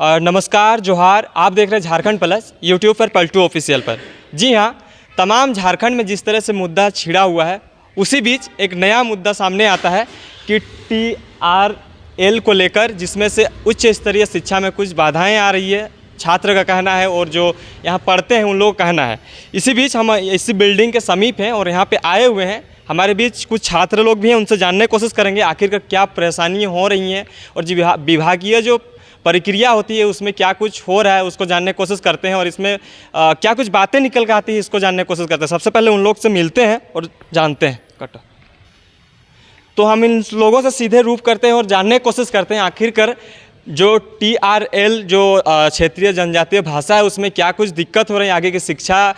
नमस्कार, जोहार। आप देख रहे हैं झारखंड प्लस यूट्यूब पर पलटू ऑफिशियल पर। जी हाँ, तमाम झारखंड में जिस तरह से मुद्दा छिड़ा हुआ है, उसी बीच एक नया मुद्दा सामने आता है कि TRL को लेकर, जिसमें से उच्च स्तरीय शिक्षा में कुछ बाधाएं आ रही है, छात्र का कहना है और जो यहाँ पढ़ते हैं उन लोगों का कहना है। इसी बीच हम इसी बिल्डिंग के समीप हैं और यहाँ पे आए हुए हैं। हमारे बीच कुछ छात्र लोग भी हैं, उनसे जानने की कोशिश करेंगे आखिरकार क्या परेशानियाँ हो रही हैं और जी विभागीय जो प्रक्रिया होती है उसमें क्या कुछ हो रहा है, उसको जानने की कोशिश करते हैं और इसमें क्या कुछ बातें निकल कर आती है, इसको जानने की कोशिश करते हैं। सबसे पहले उन लोग से मिलते हैं और जानते हैं। तो हम इन लोगों से सीधे रूप करते हैं और जानने की कोशिश करते हैं आखिरकार जो TRL जो क्षेत्रीय जनजातीय भाषा है उसमें क्या कुछ दिक्कत हो रही है, आगे की शिक्षा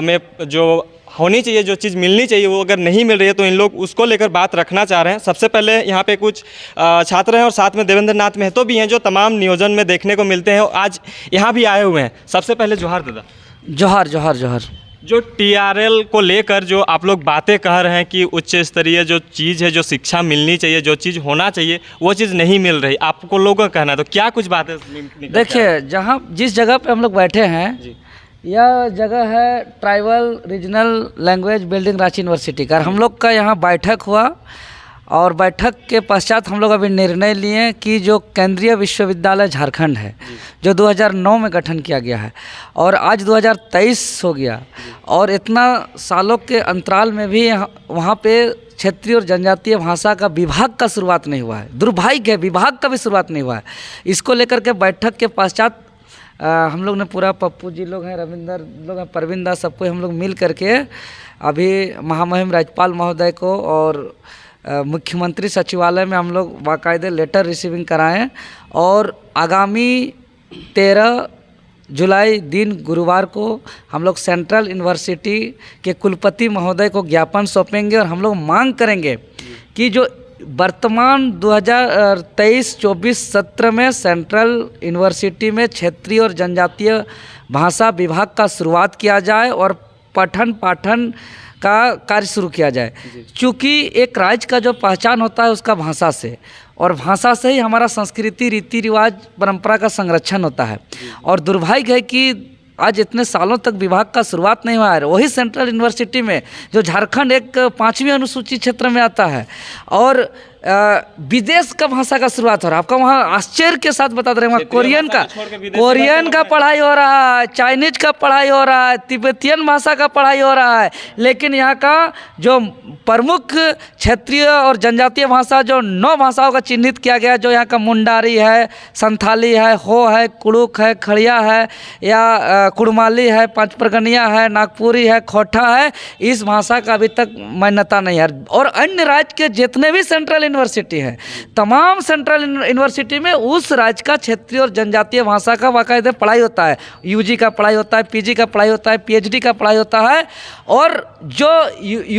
में जो होनी चाहिए, जो चीज़ मिलनी चाहिए वो अगर नहीं मिल रही है तो इन लोग उसको लेकर बात रखना चाह रहे हैं। सबसे पहले यहाँ पे कुछ छात्र हैं और साथ में देवेंद्र नाथ महतो भी हैं जो तमाम नियोजन में देखने को मिलते हैं और आज यहाँ भी आए हुए हैं। सबसे पहले जोहार दादा। जोहार जोहार जोहार। जो TRL को लेकर जो आप लोग बातें कह रहे हैं कि उच्च स्तरीय जो चीज़ है, जो शिक्षा मिलनी चाहिए, जो चीज़ होना चाहिए, वो चीज़ नहीं मिल रही, आपको लोगों का कहना है, तो क्या कुछ बातें? देखिए, जहाँ जिस जगह पे हम लोग बैठे हैं यह जगह है tribal regional language building Ranchi university का। हम लोग का यहाँ बैठक हुआ और बैठक के पश्चात हम लोग अभी निर्णय लिए कि जो केंद्रीय विश्वविद्यालय झारखंड है जो 2009 में गठन किया गया है और आज 2023 हो गया और इतना सालों के अंतराल में भी वहाँ पे क्षेत्रीय और जनजातीय भाषा का विभाग का शुरुआत नहीं हुआ है। दुर्भाग्य है, विभाग का भी शुरुआत नहीं हुआ है। इसको लेकर के बैठक के पश्चात हम लोग ने पूरा, पप्पू जी लोग हैं, रविंदर लोग हैं, परवीन दास, सबको हम लोग मिल करके अभी महामहिम राज्यपाल महोदय को और मुख्यमंत्री सचिवालय में हम लोग बाकायदे लेटर रिसीविंग कराएं और आगामी 13 जुलाई दिन गुरुवार को हम लोग सेंट्रल यूनिवर्सिटी के कुलपति महोदय को ज्ञापन सौंपेंगे और हम लोग मांग करेंगे कि जो वर्तमान 2023-24 सत्र में सेंट्रल यूनिवर्सिटी में क्षेत्रीय और जनजातीय भाषा विभाग का शुरुआत किया जाए और पठन पाठन का कार्य शुरू किया जाए। क्योंकि एक राज्य का जो पहचान होता है उसका भाषा से, और भाषा से ही हमारा संस्कृति, रीति रिवाज, परंपरा का संरक्षण होता है। और दुर्भाग्य है कि आज इतने सालों तक विभाग का शुरुआत नहीं हुआ है। वही सेंट्रल यूनिवर्सिटी में जो झारखंड एक 5वीं अनुसूचित क्षेत्र में आता है और विदेश का भाषा का शुरुआत हो रहा है। आपका वहाँ आश्चर्य के साथ बता दे रहे हैं, वहाँ कोरियन का पढ़ाई हो रहा है, चाइनीज का पढ़ाई हो रहा है, तिब्बतियन भाषा का पढ़ाई हो रहा है, लेकिन यहाँ का जो प्रमुख क्षेत्रीय और जनजातीय भाषा जो 9 भाषाओं का चिन्हित किया गया है, जो यहाँ का मुंडारी है, संथाली है, हो है, कुड़ुक है, खड़िया है या कुड़माली है, पंचपरगनिया है, नागपुरी है, खोटा है, इस भाषा का अभी तक मान्यता नहीं है। और अन्य राज्य के जितने भी सेंट्रल यूनिवर्सिटी है, तमाम सेंट्रल यूनिवर्सिटी में उस राज्य का क्षेत्रीय और जनजातीय भाषा का बाकायदे पढ़ाई होता है। UG का पढ़ाई होता है, PG का पढ़ाई होता है, PhD का पढ़ाई होता है। और जो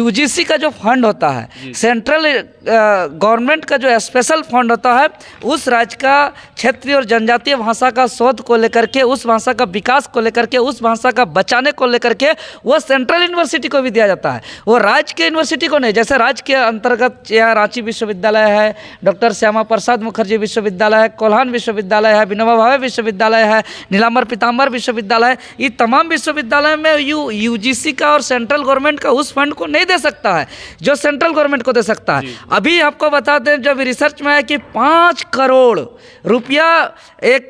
UGC का जो फंड होता है, सेंट्रल गवर्नमेंट का जो स्पेशल फंड होता है, उस राज्य का क्षेत्रीय और जनजातीय भाषा का शोध को लेकर के, उस भाषा का विकास को लेकर के, उस भाषा का बचाने को लेकर के वो सेंट्रल यूनिवर्सिटी को भी दिया जाता है, वो राज्य के यूनिवर्सिटी को नहीं। जैसे राज्य के अंतर्गत यहाँ रांची विश्वविद्यालय है, डॉक्टर श्यामा प्रसाद मुखर्जी विश्वविद्यालय है, कोल्हान विश्वविद्यालय है, विनोबा भावे विश्वविद्यालय है, नीलांबर पीताम्बर विश्वविद्यालय है। ये तमाम विश्वविद्यालय में UGC का और सेंट्रल गवर्नमेंट का उस फंड को नहीं दे सकता है जो सेंट्रल गवर्नमेंट को दे सकता है। अभी आपको बता दें, जब रिसर्च में है कि 5 करोड़ रुपया एक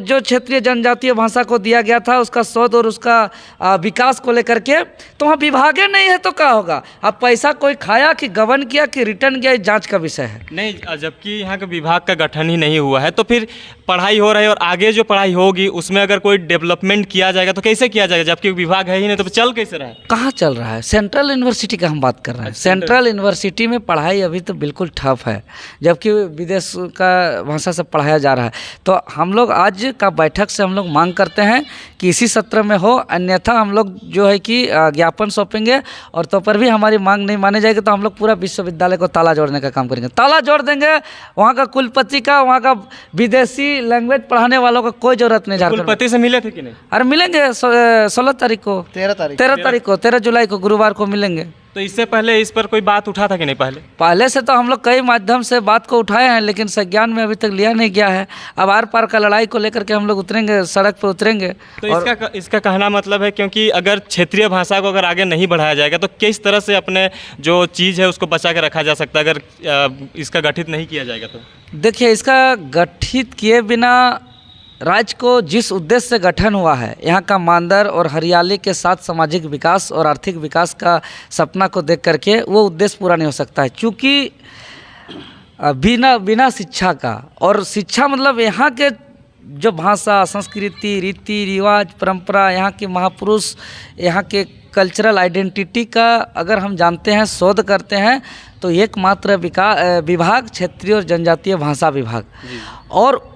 जो क्षेत्रीय जनजातीय भाषा को दिया गया था, उसका शोध और उसका विकास को लेकर के, तो वहाँ विभागे नहीं है तो क्या होगा? अब पैसा कोई खाया कि गबन किया कि रिटर्न किया, जांच का विषय है। नहीं, जबकि यहाँ का विभाग का गठन ही नहीं हुआ है तो फिर पढ़ाई हो रही है और आगे जो पढ़ाई होगी उसमें अगर कोई डेवलपमेंट किया जाएगा तो कैसे किया जाएगा? जबकि विभाग है ही नहीं तो चल कैसे रहा है? कहाँ चल रहा है? सेंट्रल यूनिवर्सिटी का हम बात कर रहे हैं। सेंट्रल यूनिवर्सिटी में पढ़ाई अभी तो बिल्कुल ठप है, जबकि विदेश का भाषा से पढ़ाया जा रहा है। तो हम लोग आज का बैठक से हम लोग मांग करते हैं कि इसी सत्र में हो, अन्यथा हम लोग जो है कि ज्ञापन सौंपेंगे और तो पर भी हमारी मांग नहीं मानी जाएगी तो हम लोग पूरा विश्वविद्यालय को ताला जोड़ने का काम करेंगे। ताला जोड़ देंगे, वहाँ का कुलपति का, वहाँ का विदेशी लैंग्वेज पढ़ाने वालों का कोई जरूरत नहीं। कुलपति से मिले थे कि नहीं? अरे मिलेंगे 16 तारीख को, 13 जुलाई को, गुरुवार को मिलेंगे। तो इससे पहले इस पर कोई बात उठा था कि नहीं पहले? पहले से तो हम लोग कई माध्यम से बात को उठाए हैं, लेकिन संज्ञान में अभी तक लिया नहीं गया है। अब आर पार का लड़ाई को लेकर के हम लोग उतरेंगे, सड़क पर उतरेंगे। तो इसका कहना मतलब है, क्योंकि अगर क्षेत्रीय भाषा को अगर आगे नहीं बढ़ाया जाएगा तो किस तरह से अपने जो चीज़ है उसको बचा के रखा जा सकता है अगर इसका गठित नहीं किया जाएगा तो? देखिए, इसका गठित किए बिना राज्य को जिस उद्देश्य से गठन हुआ है, यहाँ का मानदर और हरियाली के साथ सामाजिक विकास और आर्थिक विकास का सपना को देख करके वो उद्देश्य पूरा नहीं हो सकता है। क्योंकि बिना शिक्षा का, और शिक्षा मतलब यहाँ के जो भाषा, संस्कृति, रीति रिवाज, परंपरा, यहाँ के महापुरुष, यहाँ के कल्चरल आइडेंटिटी का अगर हम जानते हैं, शोध करते हैं, तो एकमात्र विभाग क्षेत्रीय और जनजातीय भाषा विभाग, और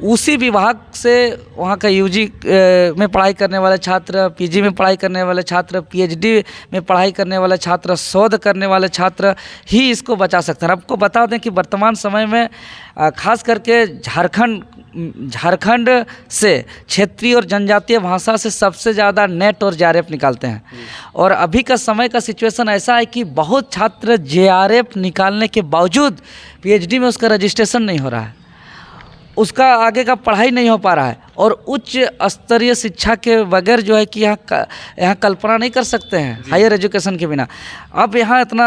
उसी विभाग से वहाँ का यूजी में पढ़ाई करने वाले छात्र, पीजी में पढ़ाई करने वाले छात्र, पीएचडी में पढ़ाई करने वाले छात्र, शोध करने वाले छात्र ही इसको बचा सकते हैं। आपको बता दें कि वर्तमान समय में खास करके झारखंड से क्षेत्रीय और जनजातीय भाषा से सबसे ज़्यादा नेट और जेआरएफ निकालते हैं। और अभी का समय का सिचुएशन ऐसा है कि बहुत छात्र जेआरएफ निकालने के बावजूद पीएचडी में उसका रजिस्ट्रेशन नहीं हो रहा है, उसका आगे का पढ़ाई नहीं हो पा रहा है, और उच्च स्तरीय शिक्षा के बगैर जो है कि यहाँ कल्पना नहीं कर सकते हैं हायर एजुकेशन के बिना। अब यहाँ इतना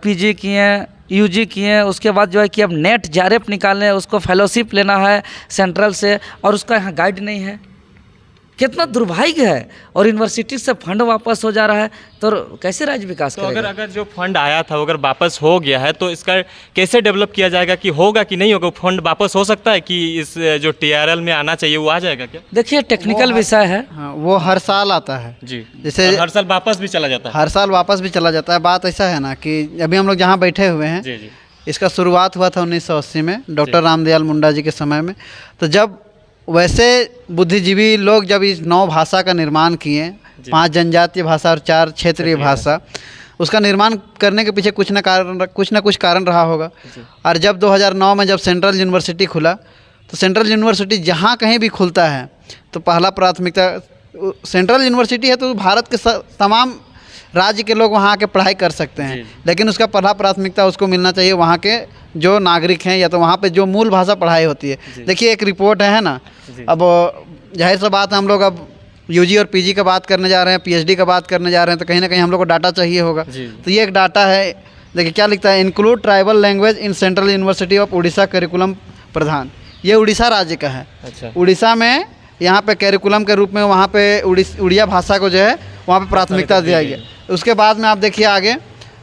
पीजी किए, यूजी किए, उसके बाद जो है कि अब नेट जेआरएफ निकालने, उसको फेलोशिप लेना है सेंट्रल से, और उसका यहाँ गाइड नहीं है। कितना दुर्भाग्य है। और यूनिवर्सिटी से फंड वापस हो जा रहा है, तो कैसे राज्य विकास करेगा? अगर जो फंड आया था वो अगर वापस हो गया है तो इसका कैसे डेवलप किया जाएगा, कि होगा कि नहीं होगा? फंड वापस हो सकता है कि इस जो टीआरएल में आना चाहिए वो आ जाएगा क्या? देखिए, टेक्निकल विषय है। हाँ, वो हर साल आता है जी, जैसे हर साल वापस भी चला जाता है। हर साल वापस भी चला जाता है। बात ऐसा है ना कि अभी हम लोग जहाँ बैठे हुए हैं, जी जी, इसका शुरुआत हुआ था 1980 में डॉक्टर रामदयाल मुंडा जी के समय में। तो जब वैसे बुद्धिजीवी लोग जब इस 9 भाषा का निर्माण किए, 5 जनजातीय भाषा और 4 क्षेत्रीय भाषा, उसका निर्माण करने के पीछे कुछ ना कुछ कारण रहा होगा। और जब 2009 में जब सेंट्रल यूनिवर्सिटी खुला, तो सेंट्रल यूनिवर्सिटी जहाँ कहीं भी खुलता है तो पहला प्राथमिकता सेंट्रल यूनिवर्सिटी है, तो भारत के तमाम राज्य के लोग वहाँ आके पढ़ाई कर सकते हैं, लेकिन उसका पहला प्राथमिकता उसको मिलना चाहिए वहाँ के जो नागरिक हैं, या तो वहाँ पे जो मूल भाषा पढ़ाई होती है। देखिए, एक रिपोर्ट है ना, अब जाहिर सा बात है, हम लोग अब यूजी और पीजी का बात करने जा रहे हैं, पीएचडी का बात करने जा रहे हैं, तो कहीं ना कहीं हम लोग को डाटा चाहिए होगा। तो ये एक डाटा है, देखिए क्या लिखता है, include tribal language in central university of Odisha curriculum Pradhan. ये उड़ीसा राज्य का है। अच्छा। उड़ीसा में यहाँ पे करिकुलम के रूप में वहाँ पे उड़िया भाषा को जो है वहाँ पे प्राथमिकता दिया गया। उसके बाद में आप देखिए आगे,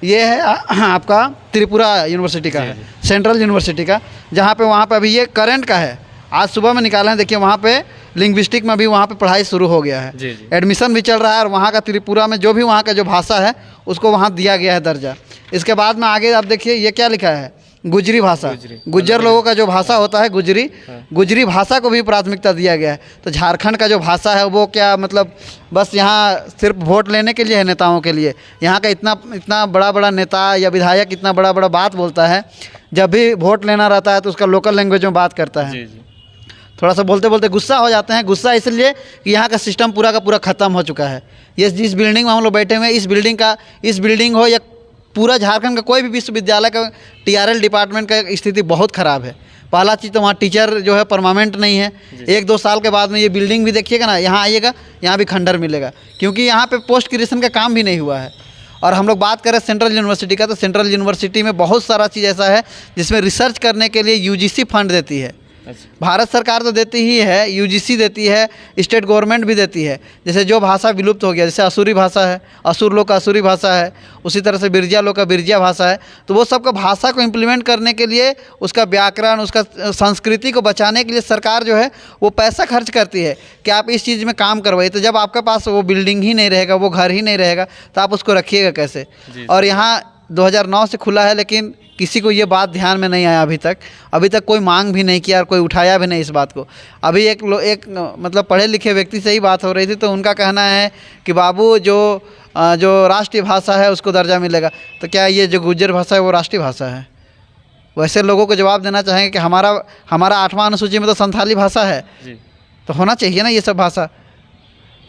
ये है आपका त्रिपुरा यूनिवर्सिटी का है, सेंट्रल यूनिवर्सिटी का, जहाँ पे वहाँ पे अभी ये करंट का है, आज सुबह में निकाला है। देखिए वहाँ पे लिंग्विस्टिक में भी वहाँ पे पढ़ाई शुरू हो गया है, एडमिशन भी चल रहा है, और वहाँ का त्रिपुरा में जो भी वहाँ का जो भाषा है उसको वहाँ दिया गया है दर्जा। इसके बाद में आगे आप देखिए ये क्या लिखा है, गुजरी भाषा, गुज्जर लोगों का जो भाषा होता है गुजरी भाषा को भी प्राथमिकता दिया गया है। तो झारखंड का जो भाषा है वो क्या मतलब बस यहाँ सिर्फ वोट लेने के लिए है, नेताओं के लिए? यहाँ का इतना बड़ा नेता या विधायक इतना बड़ा बात बोलता है, जब भी वोट लेना रहता है तो उसका लोकल लैंग्वेज में बात करता है। थोड़ा सा बोलते बोलते गुस्सा हो जाते हैं। गुस्सा इसलिए कि यहाँ का सिस्टम पूरा का पूरा ख़त्म हो चुका है। ये जिस बिल्डिंग में हम लोग बैठे हुए हैं, इस बिल्डिंग हो या पूरा झारखंड का कोई भी विश्वविद्यालय का टीआरएल डिपार्टमेंट का स्थिति बहुत ख़राब है। पहला चीज़ तो वहाँ टीचर जो है परमानेंट नहीं है। 1-2 साल के बाद में ये बिल्डिंग भी देखिएगा ना, यहाँ आइएगा, यहाँ भी खंडर मिलेगा, क्योंकि यहाँ पे पोस्ट ग्रेजुएशन का काम भी नहीं हुआ है। और हम लोग बात करें सेंट्रल यूनिवर्सिटी का, तो सेंट्रल यूनिवर्सिटी में बहुत सारा चीज़ ऐसा है जिसमें रिसर्च करने के लिए यूजीसी फंड देती है। भारत सरकार तो देती ही है, यूजीसी देती है, स्टेट गवर्नमेंट भी देती है। जैसे जो भाषा विलुप्त हो गया, जैसे असुरी भाषा है, असुर लोग का असुरी भाषा है, उसी तरह से बिरजिया लोग का बिरजिया भाषा है, तो वो सबका भाषा को इम्प्लीमेंट करने के लिए, उसका व्याकरण, उसका संस्कृति को बचाने के लिए सरकार जो है वो पैसा खर्च करती है कि आप इस चीज़ में काम करवाइए। तो जब आपके पास वो बिल्डिंग ही नहीं रहेगा, वो घर ही नहीं रहेगा, तो आप उसको रखिएगा कैसे? और यहाँ 2009 से खुला है, लेकिन किसी को ये बात ध्यान में नहीं आया अभी तक कोई मांग भी नहीं किया और कोई उठाया भी नहीं इस बात को। अभी एक मतलब पढ़े लिखे व्यक्ति से ही बात हो रही थी, तो उनका कहना है कि बाबू जो राष्ट्रीय भाषा है उसको दर्जा मिलेगा। तो क्या ये जो गुज्जर भाषा है वो राष्ट्रीय भाषा है? वैसे लोगों को जवाब देना चाहेंगे कि हमारा 8वां अनुसूची में तो संथाली भाषा है, तो होना चाहिए ना ये सब भाषा।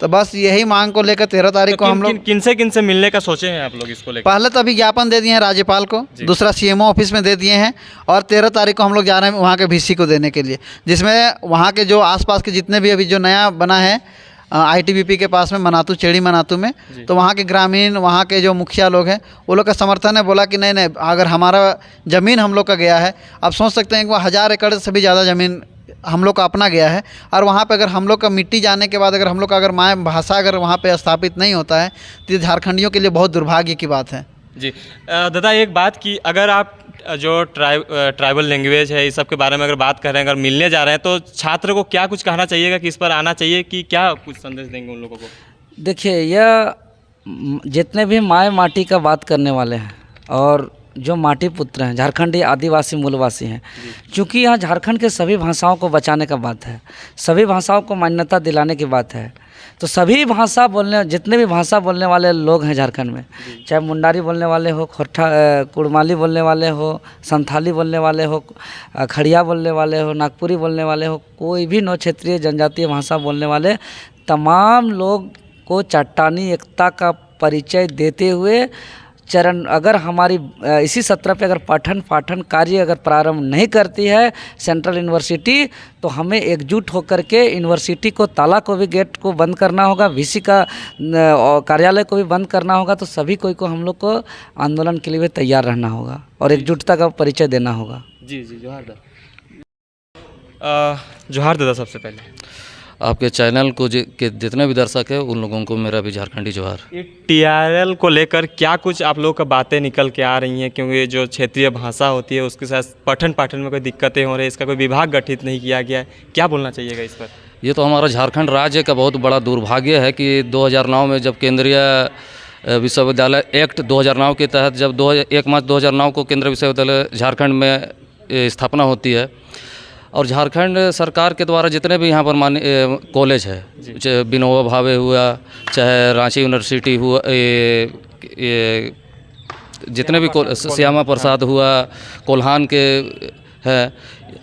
तो बस यही मांग को लेकर 13 तारीख को हम लोग किन से मिलने का सोचे हैं आप लोग इसको लेकर? पहले तो अभी ज्ञापन दे दिए हैं राज्यपाल को, दूसरा सीएमओ ऑफिस में दे दिए हैं, और 13 तारीख को हम लोग जा रहे हैं वहाँ के VC को देने के लिए, जिसमें वहाँ के जो आसपास के जितने भी अभी जो नया बना है ITBP के पास में मनातू, चेड़ी मनातू में, तो वहाँ के ग्रामीण, वहाँ के जो मुखिया लोग हैं वो लोग का समर्थन है। बोला कि नहीं नहीं, अगर हमारा ज़मीन हम लोग का गया है, आप सोच सकते हैं कि वह 1000 एकड़ से भी ज़्यादा ज़मीन हम लोग का अपना गया है, और वहाँ पे अगर हम लोग का मिट्टी जाने के बाद अगर हम लोग का अगर माय भाषा अगर वहाँ पे स्थापित नहीं होता है तो ये झारखंडियों के लिए बहुत दुर्भाग्य की बात है। जी दादा, एक बात कि अगर आप जो ट्राइबल लैंग्वेज है इस सब के बारे में अगर बात कर रहे हैं, अगर मिलने जा रहे हैं, तो छात्र को क्या कुछ कहना चाहिएगा कि इस पर आना चाहिए, कि क्या कुछ संदेश देंगे उन लोगों को? देखिए, यह जितने भी माय माटी का बात करने वाले हैं और जो माटी पुत्र हैं, झारखंडी आदिवासी मूलवासी हैं, क्योंकि यहाँ झारखंड के सभी भाषाओं को बचाने का बात है, सभी भाषाओं को मान्यता दिलाने की बात है, तो सभी भाषा बोलने, जितने भी भाषा बोलने वाले लोग हैं झारखंड में, चाहे मुंडारी बोलने वाले हो, खोरठा कुड़माली बोलने वाले हो, संथाली बोलने वाले हो, खड़िया बोलने वाले हो, नागपुरी बोलने वाले हो, कोई भी नौ क्षेत्रीय जनजातीय भाषा बोलने वाले तमाम लोग को चट्टानी एकता का परिचय देते हुए चरण, अगर हमारी इसी सत्र पे अगर पठन पाठन कार्य अगर प्रारंभ नहीं करती है सेंट्रल यूनिवर्सिटी, तो हमें एकजुट होकर के यूनिवर्सिटी को, ताला को भी, गेट को बंद करना होगा, VC का कार्यालय को भी बंद करना होगा। तो सभी कोई को हम लोग को आंदोलन के लिए भी तैयार रहना होगा और एकजुटता का परिचय देना होगा। जी जी, जोहार दादा। जोहार दादा, सबसे पहले आपके चैनल को के जितने भी दर्शक है उन लोगों को मेरा भी झारखंडी जोहार। ये TRL को लेकर क्या कुछ आप लोग का बातें निकल के आ रही हैं, क्योंकि जो क्षेत्रीय भाषा होती है उसके साथ पठन पाठन में कोई दिक्कतें हो रही है, इसका कोई विभाग गठित नहीं किया गया है, क्या बोलना चाहिएगा इस पर? ये तो हमारा झारखंड राज्य का बहुत बड़ा दुर्भाग्य है कि 2009 में जब केंद्रीय विश्वविद्यालय एक्ट 2009 के तहत जब 1 मार्च 2009 को केंद्रीय विश्वविद्यालय झारखंड में स्थापना होती है, और झारखंड सरकार के द्वारा जितने भी यहाँ पर कॉलेज है, चाहे विनोबा भावे हुआ, चाहे रांची यूनिवर्सिटी हुआ, जितने भी श्यामा प्रसाद हुआ, कोल्हान के है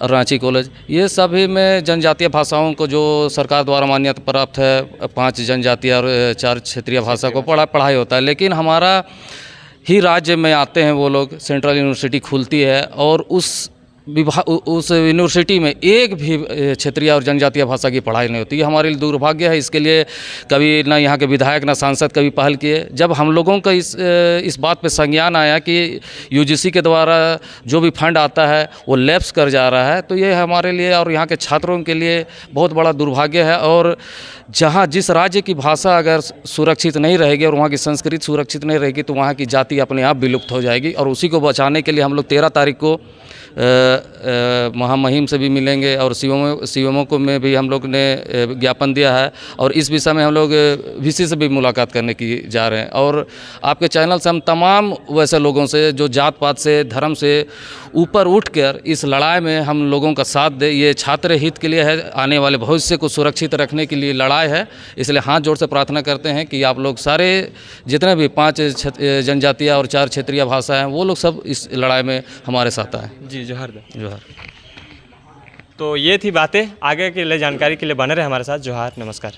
रांची कॉलेज, ये सभी में जनजातीय भाषाओं को जो सरकार द्वारा मान्यता प्राप्त है, 5 जनजातीय और 4 क्षेत्रीय भाषा को पढ़ाई होता है। लेकिन हमारा ही राज्य में आते हैं वो लोग, सेंट्रल यूनिवर्सिटी खुलती है और उस यूनिवर्सिटी में एक भी क्षेत्रीय और जनजातीय भाषा की पढ़ाई नहीं होती। ये हमारे लिए दुर्भाग्य है। इसके लिए कभी ना यहाँ के विधायक ना सांसद कभी पहल किए। जब हम लोगों का इस बात पे संज्ञान आया कि UGC के द्वारा जो भी फंड आता है वो लैप्स कर जा रहा है, तो ये हमारे लिए और यहाँ के छात्रों के लिए बहुत बड़ा दुर्भाग्य है। और जहाँ जिस राज्य की भाषा अगर सुरक्षित नहीं रहेगी और वहाँ की संस्कृति सुरक्षित नहीं रहेगी, तो वहाँ की जाति अपने आप विलुप्त हो जाएगी। और उसी को बचाने के लिए हम लोग 13 तारीख को महामहिम से भी मिलेंगे और CMO को में भी हम लोग ने ज्ञापन दिया है, और इस विषय में हम लोग VC से भी मुलाकात करने की जा रहे हैं। और आपके चैनल से हम तमाम वैसे लोगों से जो जात पात से, धर्म से ऊपर उठकर इस लड़ाई में हम लोगों का साथ दे। ये छात्र हित के लिए है, आने वाले भविष्य को सुरक्षित रखने के लिए लड़ाई है। इसलिए हाथ जोड़ से प्रार्थना करते हैं कि आप लोग सारे जितने भी 5 जनजातीय और 4 क्षेत्रीय भाषा हैं वो लोग सब इस लड़ाई में हमारे साथ आए। जी जोहार जोहार। तो ये थी बातें। आगे के लिए जानकारी के लिए बने रहे हमारे साथ। जोहार, नमस्कार।